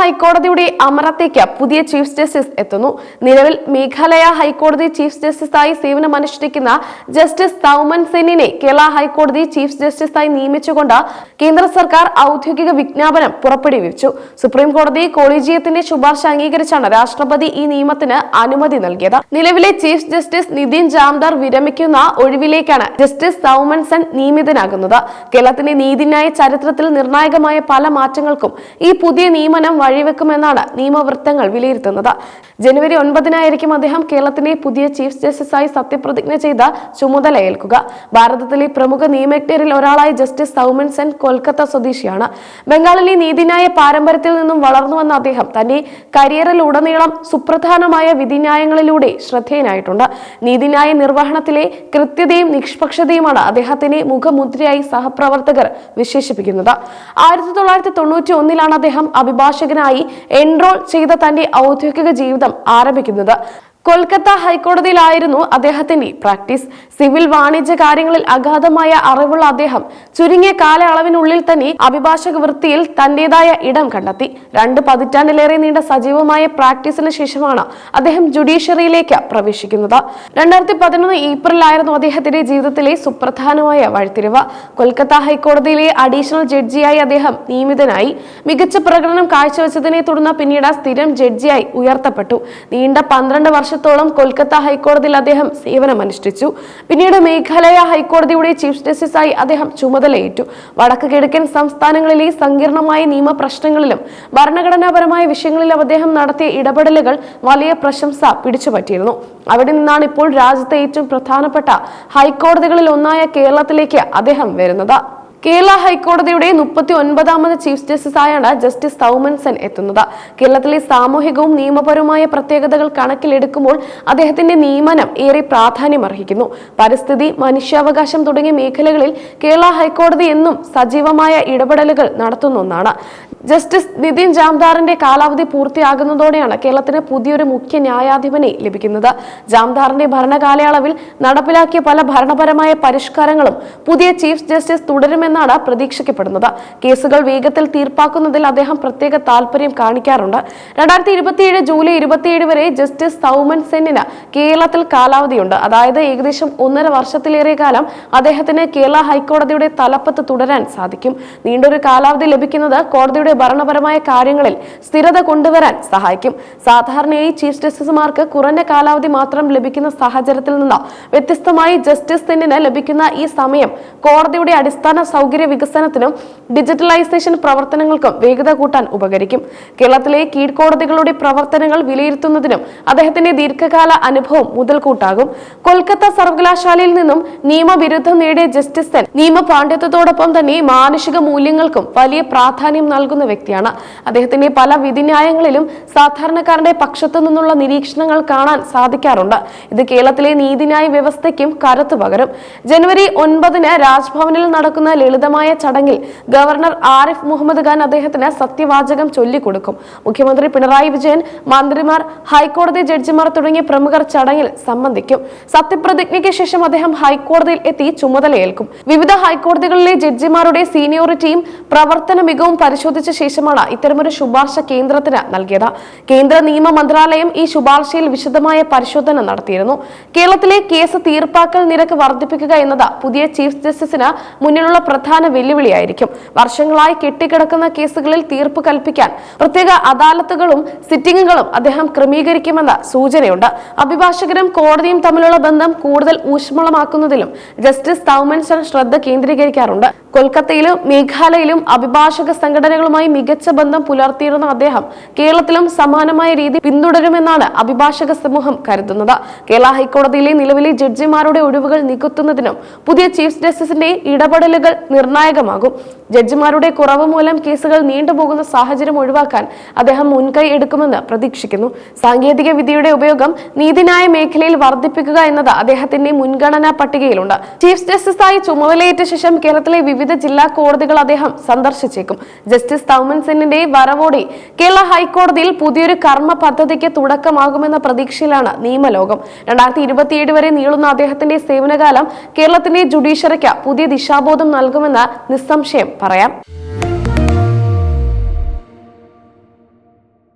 ഹൈക്കോടതിയുടെ അമരത്തേക്ക് പുതിയ chief justice എത്തുന്നു. നിലവിൽ മേഘാലയ ഹൈക്കോടതി ചീഫ് ജസ്റ്റിസായി സേവനമനുഷ്ഠിക്കുന്ന ജസ്റ്റിസ് തൗമൻ സെന്നിനെ കേരള ഹൈക്കോടതി ചീഫ് ജസ്റ്റിസായി നിയമിച്ചുകൊണ്ട് കേന്ദ്ര സർക്കാർ ഔദ്യോഗിക വിജ്ഞാപനം പുറപ്പെടുവിച്ചു. സുപ്രീം കോടതി കൊളീജിയത്തിന്റെ ശുപാർശ അംഗീകരിച്ചാണ് രാഷ്ട്രപതി ഈ നിയമത്തിന് അനുമതി നൽകിയത്. നിലവിലെ ചീഫ് ജസ്റ്റിസ് നിതിൻ ജാംദാർ വിരമിക്കുന്ന ഒഴിവിലേക്കാണ് ജസ്റ്റിസ് തൗമൻ സെൻ നിയമിതനാകുന്നത്. കേരളത്തിന്റെ നീതിന്യായ ചരിത്രത്തിൽ നിർണായകമായ പല മാറ്റങ്ങൾക്കും ഈ പുതിയ നിയമനം വഴിവെക്കുമെന്നാണ് നിയമവൃത്തങ്ങൾ വിലയിരുത്തുന്നത്. ജനുവരി 9-നായിരിക്കും അദ്ദേഹം കേരളത്തിന്റെ പുതിയ ചീഫ് ജസ്റ്റിസായി സത്യപ്രതിജ്ഞ ചെയ്ത ചുമതലയേൽക്കുക. ഭാരതത്തിലെ പ്രമുഖ നിയമജ്ഞരിൽ ഒരാളായ ജസ്റ്റിസ് തൗമൻ സെൻ കൊൽക്കത്ത സ്വദേശിയാണ്. ബംഗാളിലെ നീതിന്യായ പാരമ്പര്യത്തിൽ നിന്നും വളർന്നു വന്ന അദ്ദേഹം തന്റെ കരിയറിലുടനീളം സുപ്രധാനമായ വിധിന്യായങ്ങളിലൂടെ ശ്രദ്ധേയനായിട്ടുണ്ട്. നീതിന്യായ നിർവഹണത്തിലെ കൃത്യതയും നിഷ്പക്ഷതയുമാണ് അദ്ദേഹത്തിന്റെ മുഖമുദ്രയായി സഹപ്രവർത്തകർ വിശേഷിപ്പിക്കുന്നത്. 1991-ലാണ് അദ്ദേഹം അഭിഭാഷകനായി എൻറോൾ ചെയ്ത തന്റെ ഔദ്യോഗിക ജീവിതം ആരംഭിക്കുന്നത്. കൊൽക്കത്ത ഹൈക്കോടതിയിലായിരുന്നു അദ്ദേഹത്തിന്റെ പ്രാക്ടീസ്. സിവിൽ വാണിജ്യ കാര്യങ്ങളിൽ അഗാധമായ അറിവുള്ള അദ്ദേഹം ചുരുങ്ങിയ കാലയളവിനുള്ളിൽ തന്നെ അഭിഭാഷക വൃത്തിയിൽ തന്റേതായ ഇടം കണ്ടെത്തി. 2 പതിറ്റാണ്ടിലേറെ നീണ്ട സജീവമായ പ്രാക്ടീസിന് ശേഷമാണ് അദ്ദേഹം ജുഡീഷ്യറിയിലേക്ക് പ്രവേശിക്കുന്നത്. 2011 ഏപ്രിലായിരുന്നു അദ്ദേഹത്തിന്റെ ജീവിതത്തിലെ സുപ്രധാനമായ വഴിത്തിരിവ്. കൊൽക്കത്ത ഹൈക്കോടതിയിലെ അഡീഷണൽ ജഡ്ജിയായി അദ്ദേഹം നിയമിതനായി. മികച്ച പ്രകടനം കാഴ്ചവെച്ചതിനെ തുടർന്ന് പിന്നീട് സ്ഥിരം ജഡ്ജിയായി ഉയർത്തപ്പെട്ടു. നീണ്ട 12 വർഷത്തോളം കൊൽക്കത്ത ഹൈക്കോടതിയിൽ അദ്ദേഹം സേവനമനുഷ്ഠിച്ചു. പിന്നീട് മേഘാലയ ഹൈക്കോടതിയുടെ ചീഫ് ജസ്റ്റിസായി അദ്ദേഹം ചുമതലയേറ്റു. വടക്ക് കിഴക്കൻ സംസ്ഥാനങ്ങളിലെ സങ്കീർണമായ നിയമപ്രശ്നങ്ങളിലും ഭരണഘടനാപരമായ വിഷയങ്ങളിലും അദ്ദേഹം നടത്തിയ ഇടപെടലുകൾ വലിയ പ്രശംസ പിടിച്ചുപറ്റിയിരുന്നു. അവിടെ നിന്നാണ് ഇപ്പോൾ രാജ്യത്തെ ഏറ്റവും പ്രധാനപ്പെട്ട ഹൈക്കോടതികളിൽ ഒന്നായ കേരളത്തിലേക്ക് അദ്ദേഹം വരുന്നത്. കേരള ഹൈക്കോടതിയുടെ 39ാമത് ചീഫ് ജസ്റ്റിസായാണ് ജസ്റ്റിസ് തൗമൻ സെൻ എത്തുന്നത്. കേരളത്തിലെ സാമൂഹികവും നിയമപരവുമായ പ്രത്യേകതകൾ കണക്കിലെടുക്കുമ്പോൾ അദ്ദേഹത്തിന്റെ നിയമനം ഏറെ പ്രാധാന്യമർഹിക്കുന്നു. പരിസ്ഥിതി, മനുഷ്യാവകാശം തുടങ്ങിയ മേഖലകളിൽ കേരള ഹൈക്കോടതി എന്നും സജീവമായ ഇടപെടലുകൾ നടത്തുന്ന ഒന്നാണ്. ജസ്റ്റിസ് നിതിൻ ജാംദാറിന്റെ കാലാവധി പൂർത്തിയാകുന്നതോടെയാണ് കേരളത്തിന് പുതിയൊരു മുഖ്യ ന്യായാധിപനെ ലഭിക്കുന്നത്. ജാംദാറിന്റെ ഭരണകാലയളവിൽ നടപ്പിലാക്കിയ പല ഭരണപരമായ പരിഷ്കാരങ്ങളും പുതിയ ചീഫ് ജസ്റ്റിസ് തുടരുമെന്നാണ് പ്രതീക്ഷിക്കപ്പെടുന്നത്. കേസുകൾ വേഗത്തിൽ തീർപ്പാക്കുന്നതിൽ അദ്ദേഹം പ്രത്യേക താല്പര്യം കാണിക്കാറുണ്ട്. 2027 ജൂലൈ 27 വരെ ജസ്റ്റിസ് തൗമൻ സെന്നിന് കേരളത്തിൽ കാലാവധിയുണ്ട്. അതായത് ഏകദേശം 1.5 വർഷത്തിലേറെ കാലം അദ്ദേഹത്തിന് കേരള ഹൈക്കോടതിയുടെ തലപ്പത്ത് തുടരാൻ സാധിക്കും. നീണ്ടൊരു കാലാവധി ലഭിക്കുന്നത് കോടതിയുടെ ഭരണപരമായ കാര്യങ്ങളിൽ സ്ഥിരത കൊണ്ടുവരാൻ സഹായിക്കും. സാധാരണയായി ചീഫ് ജസ്റ്റിസുമാർക്ക് കുറഞ്ഞ കാലാവധി മാത്രം ലഭിക്കുന്ന സാഹചര്യത്തിൽ നിന്ന് വ്യത്യസ്തമായി ജസ്റ്റിസ് സെന്നിന് ലഭിക്കുന്ന ഈ സമയം കോടതിയുടെ അടിസ്ഥാന സൗകര്യ വികസനത്തിനും ഡിജിറ്റലൈസേഷൻ പ്രവർത്തനങ്ങൾക്കും വേഗത കൂട്ടാൻ ഉപകരിക്കും. കേരളത്തിലെ കീഴ്ക്കോടതികളുടെ പ്രവർത്തനങ്ങൾ വിലയിരുത്തുന്നതിനും അദ്ദേഹത്തിന്റെ ദീർഘകാല അനുഭവം മുതൽക്കൂട്ടാകും. കൊൽക്കത്ത സർവകലാശാലയിൽ നിന്നും നിയമബിരുദം നേടിയ ജസ്റ്റിസ് സെൻ നിയമ പാണ്ഡിത്യത്തോടൊപ്പം തന്നെ മാനുഷിക മൂല്യങ്ങൾക്കും വലിയ പ്രാധാന്യം നൽകുന്ന വ്യക്തിയാണ്. അദ്ദേഹത്തിന്റെ പല വിധിന്യായങ്ങളിലും സാധാരണക്കാരന്റെ പക്ഷത്തു നിന്നുള്ള നിരീക്ഷണങ്ങൾ കാണാൻ സാധിക്കാറുണ്ട്. ഇത് കേരളത്തിലെ നീതിന്യായ വ്യവസ്ഥയ്ക്കും കരുത്തു പകരും. ജനുവരി 9-ന് രാജ്ഭവനിൽ നടക്കുന്ന ലളിതമായ ചടങ്ങിൽ ഗവർണർ ആരിഫ് മുഹമ്മദ് ഖാൻ അദ്ദേഹത്തിന് സത്യവാചകം ചൊല്ലിക്കൊടുക്കും. മുഖ്യമന്ത്രി പിണറായി വിജയൻ, മന്ത്രിമാർ, ഹൈക്കോടതി ജഡ്ജിമാർ തുടങ്ങിയ പ്രമുഖർ ചടങ്ങിൽ സംബന്ധിക്കും. സത്യപ്രതിജ്ഞയ്ക്ക് ശേഷം അദ്ദേഹം ഹൈക്കോടതിയിൽ എത്തി ചുമതലയേൽക്കും. വിവിധ ഹൈക്കോടതികളിലെ ജഡ്ജിമാരുടെ സീനിയോറിറ്റിയും പ്രവർത്തന മികവും പരിശോധിച്ച ശേഷമാണ് ഇത്തരമൊരു ശുപാർശ കേന്ദ്രത്തിന് നൽകിയത്. കേന്ദ്ര നിയമ മന്ത്രാലയം ഈ ശുപാർശയിൽ വിശദമായ പരിശോധന നടത്തിയിരുന്നു. കേരളത്തിലെ കേസ് തീർപ്പാക്കൽ നിരക്ക് വർദ്ധിപ്പിക്കുക എന്നത് പുതിയ ചീഫ് ജസ്റ്റിസിന് മുന്നിലുള്ള പ്രധാന വെല്ലുവിളിയായിരിക്കും. വർഷങ്ങളായി കെട്ടിക്കിടക്കുന്ന കേസുകളിൽ തീർപ്പ് കൽപ്പിക്കാൻ പ്രത്യേക അദാലത്തുകളും സിറ്റിംഗുകളും അദ്ദേഹം ക്രമീകരിക്കുമെന്ന് സൂചനയുണ്ട്. അഭിഭാഷകരും കോടതിയും തമ്മിലുള്ള ബന്ധം കൂടുതൽ ഊഷ്മളമാക്കുന്നതിലും ജസ്റ്റിസ് തൗമൻ സെൻ ശ്രദ്ധ കേന്ദ്രീകരിക്കാറുണ്ട്. കൊൽക്കത്തയിലും മേഘാലയയിലും അഭിഭാഷക സംഘടനകളുമായി മികച്ച ബന്ധം പുലർത്തിയിരുന്ന അദ്ദേഹം കേരളത്തിലും സമാനമായ രീതി പിന്തുടരുമെന്നാണ് അഭിഭാഷക സമൂഹം കരുതുന്നത്. കേരള ഹൈക്കോടതിയിലെ നിലവിലെ ജഡ്ജിമാരുടെ ഒഴിവുകൾ നികത്തുന്നതിനും പുതിയ ചീഫ് ജസ്റ്റിസിന്റെ ഇടപെടലുകൾ നിർണായകമാകും. ജഡ്ജിമാരുടെ കുറവ് മൂലം കേസുകൾ നീണ്ടുപോകുന്ന സാഹചര്യം ഒഴിവാക്കാൻ അദ്ദേഹം മുൻകൈ എടുക്കുമെന്ന് പ്രതീക്ഷിക്കുന്നു. സാങ്കേതിക വിദ്യയുടെ ഉപയോഗം നീതിന്യായ മേഖലയിൽ വർദ്ധിപ്പിക്കുക എന്നത് അദ്ദേഹത്തിന്റെ മുൻഗണനാ പട്ടികയിലുണ്ട്. ചീഫ് ജസ്റ്റിസായി ചുമതലയേറ്റ ശേഷം കേരളത്തിലെ വിവിധ ജില്ലാ കോടതികൾ അദ്ദേഹം സന്ദർശിച്ചേക്കും. ജസ്റ്റിസ് തൗമൻ സെന്നിന്റെ വരവോടെ കേരള ഹൈക്കോടതിയിൽ പുതിയൊരു കർമ്മ പദ്ധതിക്ക് തുടക്കമാകുമെന്ന പ്രതീക്ഷയിലാണ് നിയമലോകം. 2027 വരെ നീളുന്ന അദ്ദേഹത്തിന്റെ സേവനകാലം കേരളത്തിന്റെ ജുഡീഷ്യറിക്ക് പുതിയ ദിശാബോധം നൽകുമെന്ന് നിസ്സംശയം പറയാം.